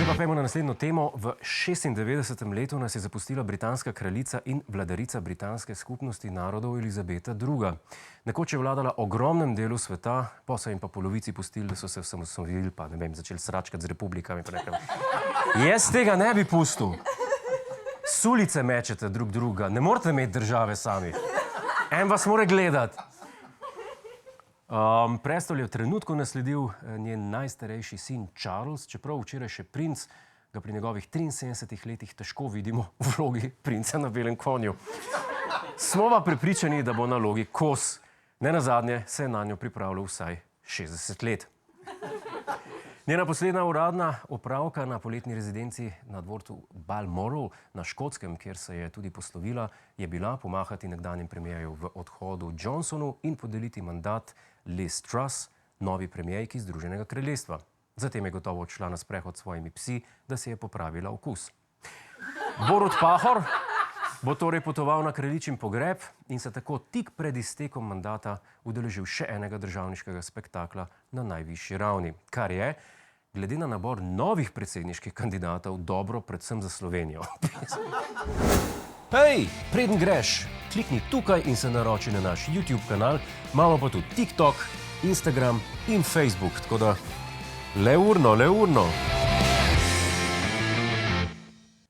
Zdaj pa pojmo na naslednjo temo. V 96. letu nas je zapustila britanska kraljica in vladarica britanske skupnosti narodov Elizabeta II. Nekoč je vladala ogromnem delu sveta, pa so jim pa polovici pustili, da so se osamosvojili, pa ne vem, začeli sračkati z republikami. Jaz tega ne bi pustil. S ulice mečete drug druga, ne morete imeti države sami. En vas mora gledati. Prestol je v trenutku nasledil njen najstarejši sin Charles, čeprav včeraj še princ, ga pri njegovih 73 letih težko vidimo v vlogi princa na belem konju. Smo pa prepričani, da bo na vlogi kos. Nenazadnje se je na njo pripravljal vsaj 60 let. Njena poslednja uradna opravka na poletni rezidenci na dvorcu Balmoral na Škotskem, kjer se je tudi poslovila, je bila pomahati nekdanjem premierju v odhodu Johnsonu in podeliti mandat Liz Truss, novi premierki Združenega kraljestva. Zatem je gotovo odšla na sprehod s svojimi psi, da si je popravila okus. Borut Pahor bo torej potoval na kraljičin pogreb in se tako tik pred iztekom mandata udeležil še enega državniškega spektakla na najvišji ravni, kar je, glede na nabor novih predsedniških kandidatov, dobro predvsem za Slovenijo. Hej, preden greš, klikni tukaj in se naroči na naš YouTube kanal, imamo pa tudi TikTok, Instagram in Facebook, tako da le urno.